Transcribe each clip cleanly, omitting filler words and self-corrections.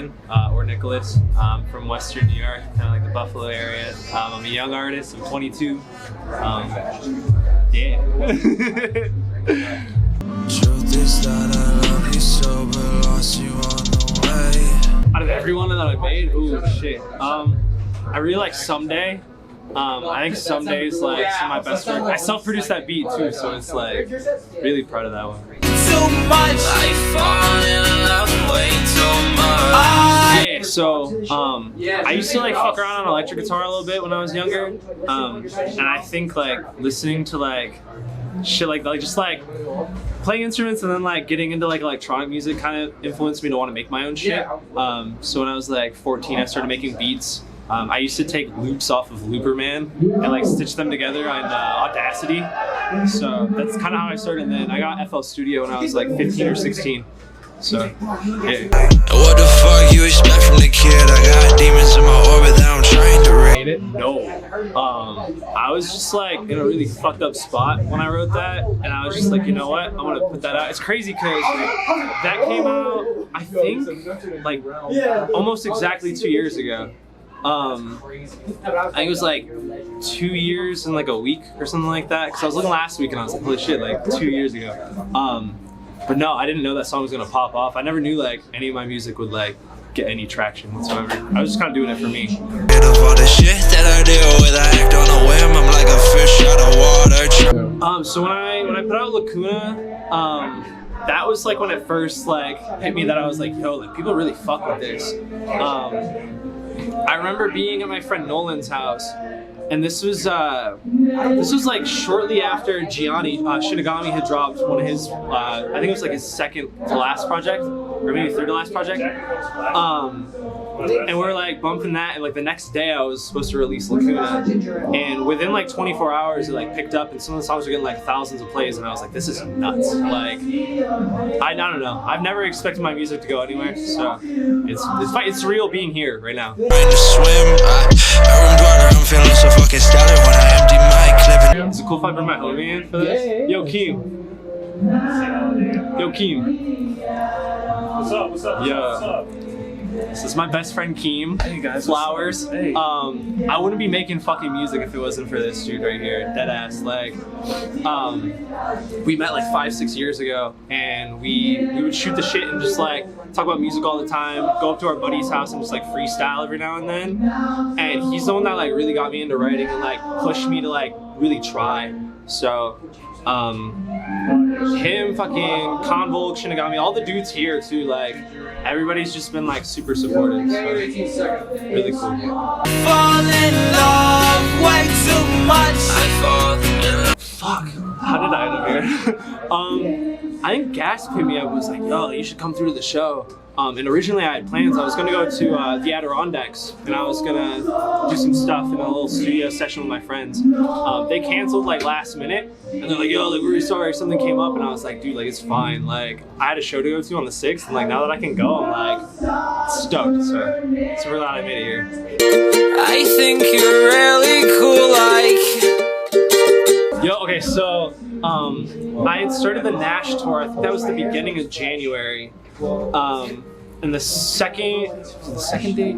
Nathan, or Nicholas, from Western New York, kind of like the Buffalo area. I'm a young artist, I'm 22. Yeah. Truth is that I love you so, but lost you on the way. Out of everyone that I made, ooh, shit. I really like Someday. I think Someday is like some of my best work. I self-produced that beat too, so it's like really proud of that one. Too much, I fall in love way too much. Yeah, so I used to like fuck around on electric guitar a little bit when I was younger, and I think like listening to like shit like just like playing instruments and then like getting into like electronic music kind of influenced me to want to make my own shit. So when I was like 14, I started making beats. I used to take loops off of Looperman and like stitch them together on Audacity. So that's kind of how I started. And then I got FL Studio when I was like 15 or 16. So, yeah. What the fuck you expect from the kid? I got demons in my orbit that I'm trying to raid. No. I was just like in a really fucked up spot when I wrote that, and I was just like, you know what? I'm gonna put that out. It's crazy because that came out, I think, like almost exactly 2 years ago. I think it was like 2 years and like a week or something like that. Because I was looking last week and I was like, holy shit, like 2 years ago. But no, I didn't know that song was gonna pop off. I never knew like any of my music would like get any traction whatsoever. I was just kind of doing it for me. All the shit that I deal with, I act on a whim. I'm like a fish out of water. So when I put out Lacuna, that was like when it first like hit me that I was like, yo, like people really fuck with this. I remember being at my friend Nolan's house, and this was like shortly after Shinigami had dropped one of his, I think it was like his second to last project, or maybe third to last project. And we're like bumping that, and like the next day I was supposed to release Lacuna, and within like 24 hours it like picked up, and some of the songs were getting like thousands of plays, and I was like, this is nuts. Like, I don't know. I've never expected my music to go anywhere, so it's surreal being here right now. It's a cool if I bring my homie in for this. Yo, Keem. Yo, Keem. What's up? What's up? Yeah. What's up? This is my best friend Keem. Hey guys. Flowers. Hey. I wouldn't be making fucking music if it wasn't for this dude right here. Deadass. Like, we met like 5-6 years ago, and we would shoot the shit and just like talk about music all the time. Go up to our buddy's house and just like freestyle every now and then. And he's the one that like really got me into writing and like pushed me to like really try. So, him, fucking Convolk, Shinigami, all the dudes here too, like, everybody's just been like super supportive, so really cool. Fall in love way too much. I fall in love. Fuck, how did I end up here? I think Gas hit me up and was like, yo, you should come through to the show. And originally I had plans. I was gonna go to the Adirondacks, and I was gonna do some stuff in a little studio session with my friends. They canceled like last minute, and they're like, yo, like, we're really sorry, something came up, and I was like, dude, like, it's fine. Like, I had a show to go to on the 6th, and like, now that I can go, I'm like stoked. So we're glad I made it here. I think you're really cool, like. Yo, okay, so I had started the Nash tour. I think that was the beginning of January. And the second date?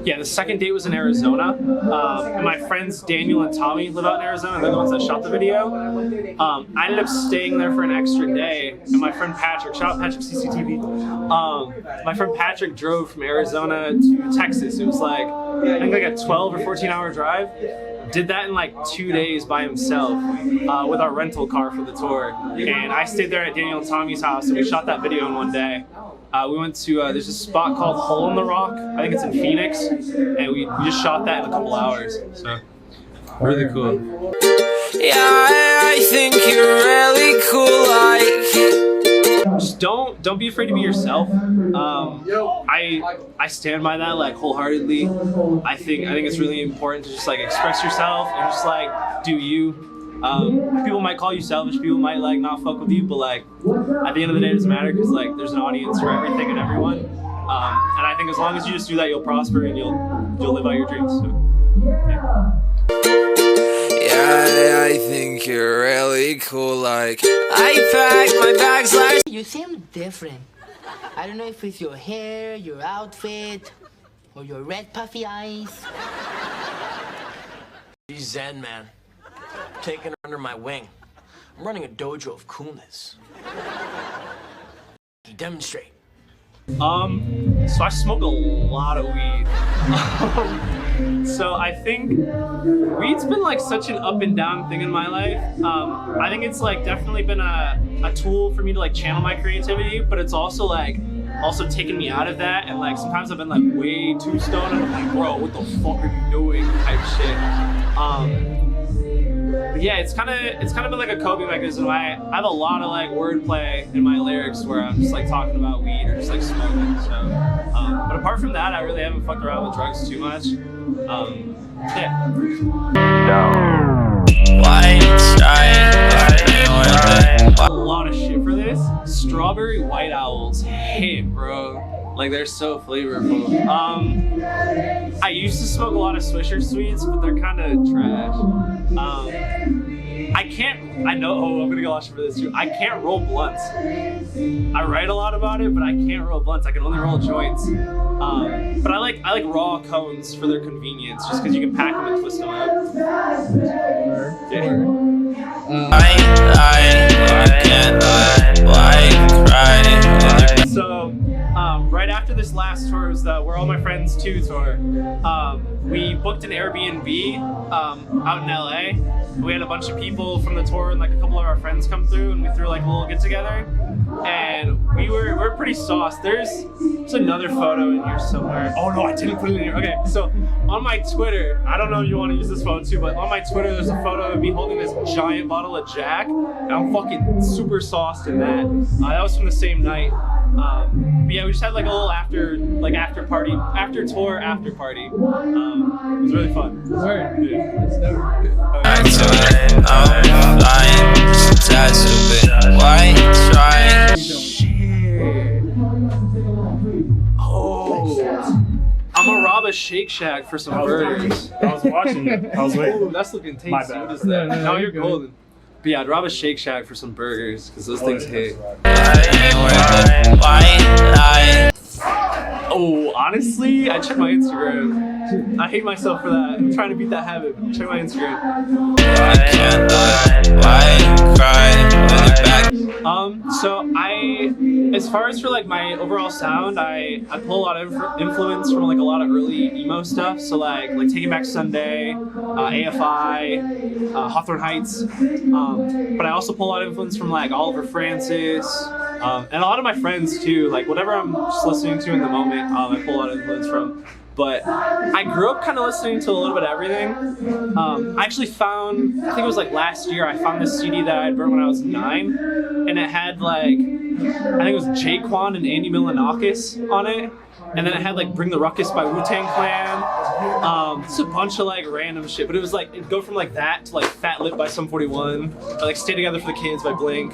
Yeah, the second date was in Arizona. And my friends Daniel and Tommy live out in Arizona. They're the ones that shot the video. I ended up staying there for an extra day. And my friend Patrick, shout out Patrick CCTV. My friend Patrick drove from Arizona to Texas. It was like, I think like a 12 or 14 hour drive. Did that in like 2 days by himself with our rental car for the tour. And I stayed there at Daniel and Tommy's house, and we shot that video in one day. We went to, there's a spot called Hole in the Rock. I think it's in Phoenix. And we just shot that in a couple hours. So, really cool. Yeah, I think you're really cool, like. Just don't be afraid to be yourself. I stand by that like wholeheartedly. I think it's really important to just like express yourself and just like do you. People might call you selfish, people might like not fuck with you, but like at the end of the day it doesn't matter, because like there's an audience for everything and everyone. And I think as long as you just do that, you'll prosper and you'll live out your dreams. So, Yeah, I think you're really cool, like. I packed my bags like. You seem different. I don't know if it's your hair, your outfit, or your red puffy eyes. She's Zen, man. I'm taking her under my wing. I'm running a dojo of coolness. You demonstrate. So I smoke a lot of weed. So I think weed's been like such an up and down thing in my life. I think it's like definitely been a tool for me to like channel my creativity, but it's also taken me out of that, and like sometimes I've been like way too stoned and I'm like, bro, what the fuck are you doing type shit. But yeah, it's kind of been like a coping mechanism. I have a lot of like wordplay in my lyrics where I'm just like talking about weed or just like smoking. So, but apart from that, I really haven't fucked around with drugs too much. Yeah. A lot of shit for this. Strawberry white owls hit, bro. Like, they're so flavorful. I used to smoke a lot of Swisher Sweets, but they're kind of trash. I'm gonna get lost for this too. I can't roll blunts. I write a lot about it, but I can't roll blunts. I can only roll joints. But I like raw cones for their convenience, just because you can pack them and twist them up. Yeah. So, right after this last tour was the Where All My Friends 2 tour. We booked an Airbnb out in LA. We had a bunch of people from the tour and like a couple of our friends come through, and we threw like a little get together. And we're pretty sauced. There's another photo in here somewhere. Oh no, I didn't put it in here. Okay, so on my Twitter, I don't know if you want to use this photo too, but on my Twitter there's a photo of me holding this giant bottle of Jack, and I'm fucking super sauced in that. That was from the same night. But yeah, we just had like a little after tour after party. It was really fun. Word. Yeah. I'm gonna rob a Shake Shack for some burgers. I was watching it. I was waiting. Ooh, that's looking tasty. My bad. What is that? No, now you're you're good. golden. But yeah, I'd rob a Shake Shack for some burgers, because those things hit. Oh, honestly, I check my Instagram. I hate myself for that. I'm trying to beat that habit. Check my Instagram. So as far as for like my overall sound, I pull a lot of influence from like a lot of early emo stuff. So like Taking Back Sunday, AFI, Hawthorne Heights. But I also pull a lot of influence from like Oliver Francis, and a lot of my friends too. Like whatever I'm just listening to in the moment, I pull a lot of influence from. But I grew up kind of listening to a little bit of everything. I actually found, I think it was like last year, I found this CD that I had burned when I was 9, and it had like, I think it was Jaquan and Andy Milonakis on it, and then it had like Bring the Ruckus by Wu-Tang Clan. Just a bunch of like random shit, but it was like, it'd go from like that to like Fat Lip by Sum 41, or like Stay Together for the Kids by Blink.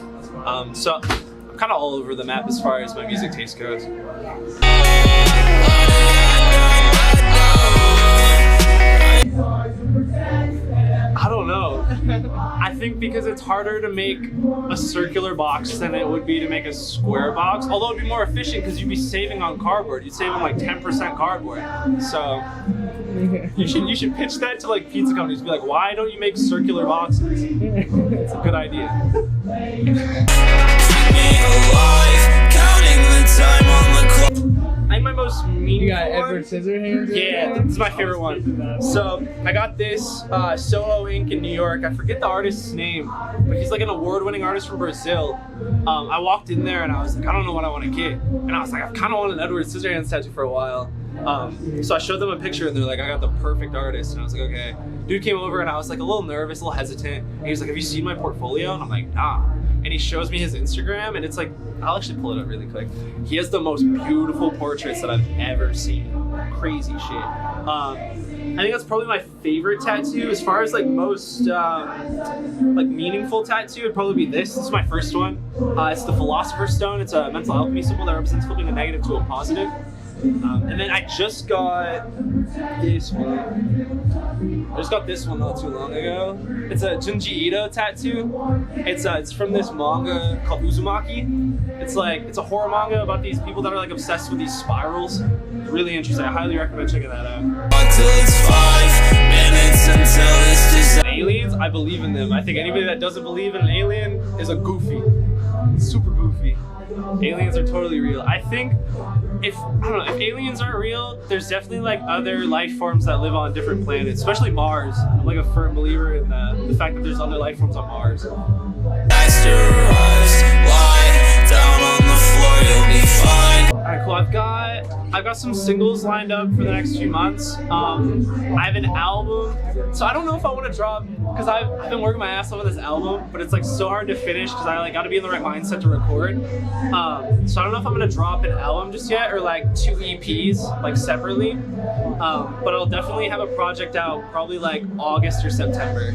So I'm kind of all over the map as far as my music taste goes. I don't know. I think because it's harder to make a circular box than it would be to make a square box. Although it'd be more efficient because you'd be saving on cardboard. You'd save on like 10% cardboard. So you should pitch that to like pizza companies. Be like, why don't you make circular boxes? It's a good idea. I think my most meaningful You got one- Edward Scissorhands? Yeah, this is my favorite one. So I got this Soho Inc. in New York. I forget the artist's name, but he's like an award-winning artist from Brazil. I walked in there and I was like, I don't know what I want to get. And I was like, I've kind of wanted an Edward Scissorhands tattoo for a while. So I showed them a picture and they're like, I got the perfect artist. And I was like, okay. Dude came over and I was like a little nervous, a little hesitant. And he was like, have you seen my portfolio? And I'm like, nah. And he shows me his Instagram and it's like, I'll actually pull it up really quick. He has the most beautiful portraits that I've ever seen. Crazy shit. I think that's probably my favorite tattoo. As far as like most like meaningful tattoo, it'd probably be this. This is my first one. It's the Philosopher's Stone. It's a mental alchemy symbol that represents flipping a negative to a positive. And then I just got this one. I just got this one not too long ago. It's a Junji Ito tattoo. It's from this manga called Uzumaki. It's a horror manga about these people that are like obsessed with these spirals. Really interesting. I highly recommend checking that out. Until it's 5 minutes until it's just Aliens, I believe in them. I think anybody that doesn't believe in an alien is a goofy. Super goofy. Aliens are totally real. I think if aliens aren't real, there's definitely like other life forms that live on different planets, especially Mars. I'm like a firm believer in the fact that there's other life forms on Mars. Master arrives. Lie down on the floor, you'll be fine. Alright, cool. I've got some singles lined up for the next few months. I have an album, so I don't know if I want to drop, because I've been working my ass off on this album, but it's like so hard to finish because I like got to be in the right mindset to record. So I don't know if I'm gonna drop an album just yet or like 2 EPs like separately. But I'll definitely have a project out probably like August or September.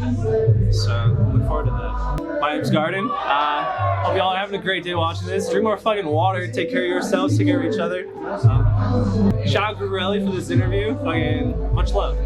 So look forward to that. My name's Guardin. Hope y'all are having a great day watching this. Drink more fucking water. Take care of yourselves. Take care of each other. Shout out Grooverelly for this interview. Fucking much love.